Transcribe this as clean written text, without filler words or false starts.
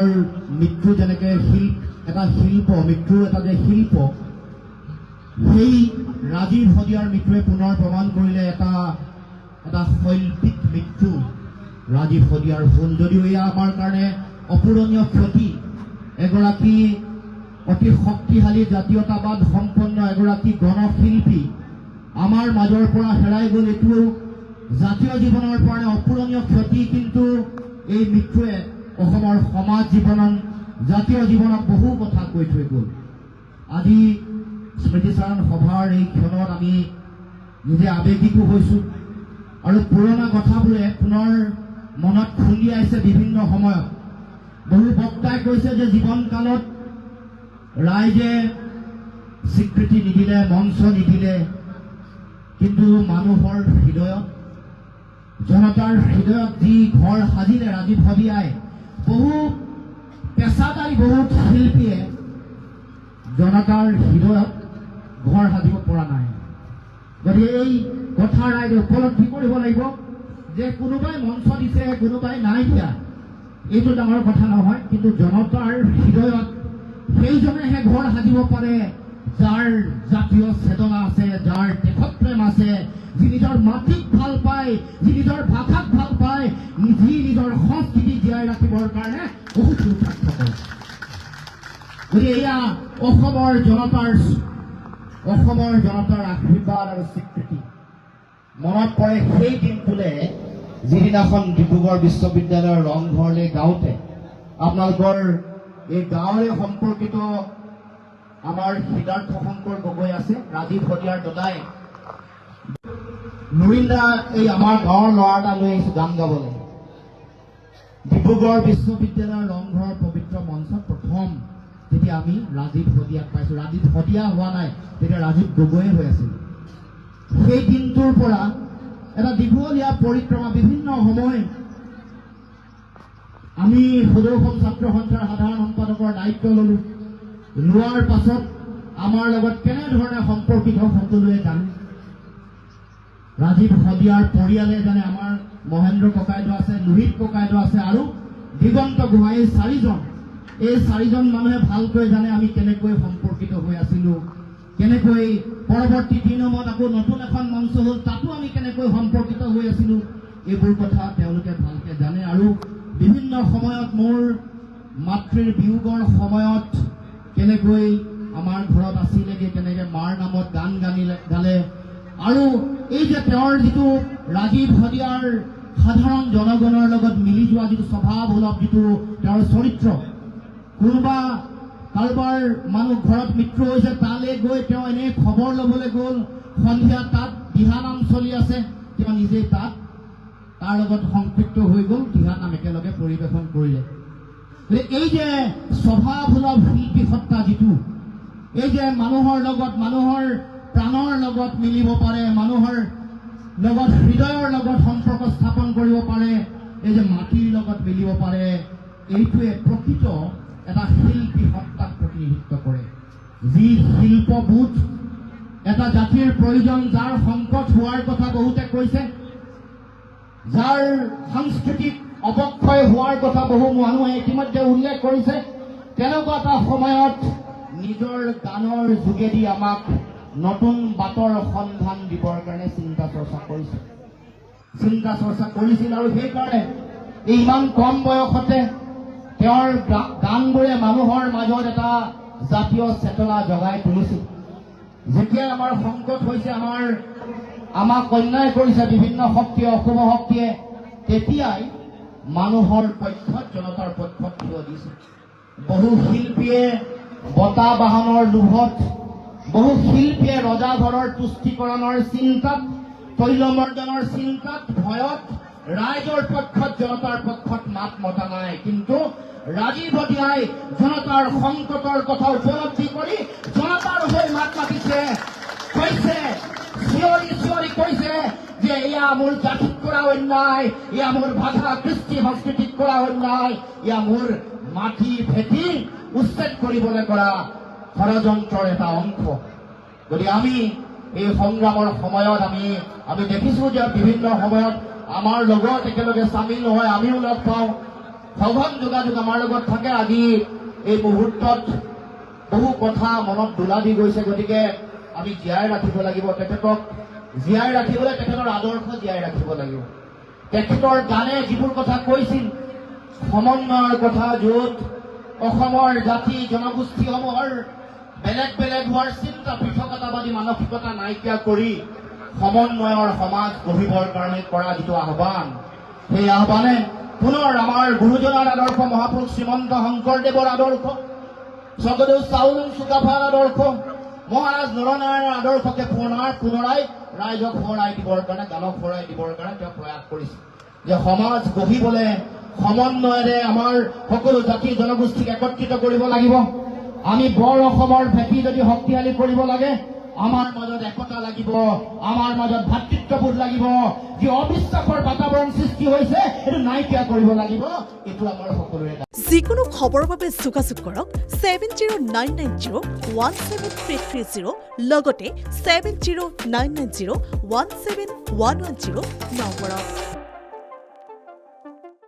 মানুহৰ মৃত্যু যেনেকৈ এটা শিল্প, মৃত্যুৰ এটা যে শিল্প, সেই ৰাজীৱ শদিয়াৰ মৃত্যুৱে পুনৰ প্ৰমাণ কৰিলে এটা শৈল্পিক মৃত্যু ৰাজীৱ শদিয়াৰ হ'ল। যদিও এয়া আমাৰ কাৰণে অপূৰণীয় ক্ষতি। এগৰাকী অতি শক্তিশালী জাতীয়তাবাদ সম্পন্ন এগৰাকী গণশিল্পী আমাৰ মাজৰ পৰা হেৰাই গ'ল। এইটো জাতীয় জীৱনৰ কাৰণে অপূৰণীয় ক্ষতি। কিন্তু এই মৃত্যুৱে অসমৰ সমাজ জীৱনত, জাতীয় জীৱনত বহু কথা কৈ থৈ গ'ল। আজি স্মৃতিচাৰণ সভাৰ এই ক্ষণত আমি নিজে আৱেগিকো হৈছোঁ আৰু পুৰণা কথাবোৰে পুনৰ মনত খুন্দিয়াইছে। বিভিন্ন সময়ত বহু বক্তাই কৈছে যে জীৱনকালত ৰাইজে স্বীকৃতি নিদিলে, মঞ্চ নিদিলে, কিন্তু মানুহৰ হৃদয়ত, জনতাৰ হৃদয়ত যি ঘৰ সাজিলে ৰাজীৱ শদিয়াই, বহু পেছাদাৰী বহুত শিল্পীয়ে জনতাৰ হৃদয়ত ঘৰ সাজিব পৰা নাই। গতিকে এই কথা ৰাইজে উপলব্ধি কৰিব লাগিব যে কোনোবাই মঞ্চ দিছে, কোনোবাই নাই দিয়া, এইটো ডাঙৰ কথা নহয়। কিন্তু জনতাৰ হৃদয়ত সেইজনেহে ঘৰ সাজিব পাৰে যাৰ জাতীয় চেতনা আছে, যাৰ দেশপ্ৰেম আছে, যি নিজৰ মাটিক ভাল পায়, যি নিজৰ ভাষাক ভাল পায়, যি নিজৰ সংস্কৃতি জীয়াই ৰাখিবৰ কাৰণে বহুত পুৰুষাৰ্থ কৰে। গতিকে এয়া অসমৰ জনতাৰ আশীৰ্বাদ আৰু স্বীকৃতি। মনত পৰে সেই দিনটোলৈ যিদিনাখন ডিব্ৰুগড় বিশ্ববিদ্যালয়ৰ ৰংঘৰলৈ গাঁৱতে আপোনালোকৰ এই গাঁৱৰে সম্পৰ্কিত আমাৰ সিদ্ধাৰ্থ শংকৰ গগৈ আছে, ৰাজীৱ শদিয়াৰ দাদাই নুৰিন্দা এই আমাৰ গাঁৱৰ ল'ৰা এটা লৈ আহিছোঁ গান গাবলৈ। ডিব্ৰুগড় বিশ্ববিদ্যালয়ৰ ৰংঘৰৰ পবিত্ৰ মঞ্চত প্ৰথম তেতিয়া আমি ৰাজীৱ শদিয়াক পাইছোঁ। ৰাজীৱ শদিয়া হোৱা নাই, তেতিয়া ৰাজীৱ গগৈয়ে হৈ আছিল। সেই দিনটোৰ পৰা এটা দীঘলীয়া পৰিক্ৰমা, বিভিন্ন সময় আমি সদৌ ছাত্ৰ সন্থাৰ সাধাৰণ সম্পাদকৰ দায়িত্ব ল'লোঁ। লোৱাৰ পাছত আমাৰ লগত কেনেধৰণে সম্পৰ্কিত সকলোৱে জানে। ৰাজীৱ শদিয়াৰ পৰিয়ালে জানে, আমাৰ মহেন্দ্ৰ ককাইদেউ আছে, লোহিত ককাইদেউ আছে আৰু দিগন্ত গোহাঁই, এই চাৰিজন মানুহে ভালকৈ জানে আমি কেনেকৈ সম্পৰ্কিত হৈ আছিলোঁ, কেনেকৈ পৰৱৰ্তী দিনত আকৌ নতুন এখন মঞ্চ হ'ল, তাতো আমি কেনেকৈ সম্পৰ্কিত হৈ আছিলোঁ। এইবোৰ কথা তেওঁলোকে ভালকৈ জানে। আৰু বিভিন্ন সময়ত মোৰ মাতৃৰ বিয়োগৰ সময়ত কেনেকৈ আমাৰ ঘৰত আছিলেগৈ, কেনেকৈ মাৰ নামত গান গালে, আৰু এই যে তেওঁৰ যিটো ৰাজীৱ শদিয়াৰ সাধাৰণ জনগণৰ লগত মিলি যোৱা যিটো স্বভাৱসুলভ যিটো তেওঁৰ চৰিত্ৰ, কোনোবা কাৰোবাৰ মানুহ ঘৰত মৃত্যু হৈছে, তালৈ গৈ তেওঁ এনেই খবৰ ল'বলৈ গ'ল, সন্ধিয়া তাত দিহানাম চলি আছে, তেওঁ নিজেই তাত তাৰ লগত সংপৃক্ত হৈ গ'ল, দিহানাম একেলগে পৰিৱেশন কৰিলে। এই যে স্বভাৱসুলভ শিল্পী সত্তা যিটো, এই যে মানুহৰ লগত, মানুহৰ প্ৰাণৰ লগত মিলিব পাৰে, মানুহৰ লগত হৃদয়ৰ লগত সম্পৰ্ক স্থাপন কৰিব পাৰে, এই যে মাটিৰ লগত মিলিব পাৰে, এইটোৱে প্ৰকৃত এটা শিল্পী সত্তাক প্ৰতিনিধিত্ব কৰে। যি শিল্পবোধ এটা জাতিৰ প্ৰয়োজন, যাৰ সংকট হোৱাৰ কথা বহুতে কৈছে, যাৰ সাংস্কৃতিক অৱক্ষয় হোৱাৰ কথা বহু মানুহে ইতিমধ্যে উল্লেখ কৰিছে, তেনেকুৱা এটা সময়ত নিজৰ গানৰ যোগেদি আমাক নতুন বাটৰ সন্ধান দিবৰ কাৰণে চিন্তা চৰ্চা কৰিছিল। আৰু সেইকাৰণে ইমান কম বয়সতে তেওঁৰ গানবোৰে মানুহৰ মাজত এটা জাতীয় চেতনা জগাই তুলিছিল। যেতিয়াই আমাৰ সংকট হৈছে, আমাক অন্যায় কৰিছে বিভিন্ন শক্তিয়ে, অশুভ শক্তিয়ে, তেতিয়াই মানুহৰ পক্ষত, জনতাৰ পক্ষত থিয় দিছে। বহু শিল্পীয়ে বঁটা বাহনৰ লোভত, বহু শিল্পীয়ে ৰজাঘৰৰ তুষ্টিকৰণৰ চিন্তাত, তৈলমৰ্দনৰ চিন্তাত, ভয়ত ৰাইজৰ পক্ষত, জনতাৰ পক্ষত মাত মতা নাই। কিন্তু ৰাজীৱ শদিয়াই জনতাৰ সংকটৰ কথা উপলব্ধি কৰি জনতাৰ হৈ মাত মাতিছে, কৈছে, চিঞৰি কৈছে যে এয়া মোৰ জাতিত কৰা অন্যায়, এয়া মোৰ ভাষা কৃষ্টি সংস্কৃতিত কৰা অন্যায়, এয়া মোৰ মাটি ভেটি উচ্ছেদ কৰিবলৈ কৰা ষড়যন্ত্ৰৰ এটা অংশ। গতিকে আমি এই সংগ্ৰামৰ সময়ত আমি দেখিছোঁ যে বিভিন্ন সময়ত আমাৰ লগত একেলগে চামিল নহয়, আমিও লগ পাওঁ, সঘন যোগাযোগ আমাৰ লগত থাকে। আজি এই মুহূৰ্তত বহু কথা মনত দোলা দি গৈছে, গতিকে আমি জীয়াই ৰাখিব লাগিব তেখেতক। জীয়াই ৰাখিবলৈ তেখেতৰ আদৰ্শ জীয়াই ৰাখিব লাগিব। তেখেতৰ গানে যিবোৰ কথা কৈছিল, সমন্বয়ৰ কথা, য'ত অসমৰ জাতি জনগোষ্ঠীসমূহৰ বেলেগ বেলেগ হোৱাৰ চিন্তা, পৃথকতাবাদী মানসিকতা নাইকিয়া কৰি সমন্বয়ৰ সমাজ গঢ়িবৰ কাৰণে কৰা যিটো আহ্বান, সেই আহ্বানে পুনৰ আমাৰ গুৰুজনাৰ আদৰ্শ, মহাপুৰুষ শ্ৰীমন্ত শংকৰদেৱৰ আদৰ্শ, স্বৰ্গদেউ চাওলুং চুকাফাৰ আদৰ্শ, মহাৰাজ নৰনাৰায়ণৰ আদৰ্শকে পুনৰাই ৰাইজক সোঁৱৰাই দিবৰ কাৰণে, গানক সোঁৱৰাই দিবৰ কাৰণে তেওঁ প্ৰয়াস কৰিছে যে সমাজ গঢ়িবলৈ সমন্বয়েৰে আমাৰ সকলো জাতি জনগোষ্ঠীক একত্ৰিত কৰিব লাগিব। আমি বৰ অসমৰ ভেটি যদি শক্তিশালী কৰিব লাগে, আমাৰ মাজত একতা লাগিব, আমাৰ মাজত ভাতৃত্ববোধ লাগিব। যি অবিশ্বাসৰ বাতাবৰণ সৃষ্টি হৈছে এইটো নাইকিয়া কৰিব লাগিব। এইটো আমাৰ সকলোৰে দায়িত্ব। যিকোনো খবৰৰ বাবে যোগাযোগ কৰক 7099017330 লগতে 7099017110 নম্বৰত।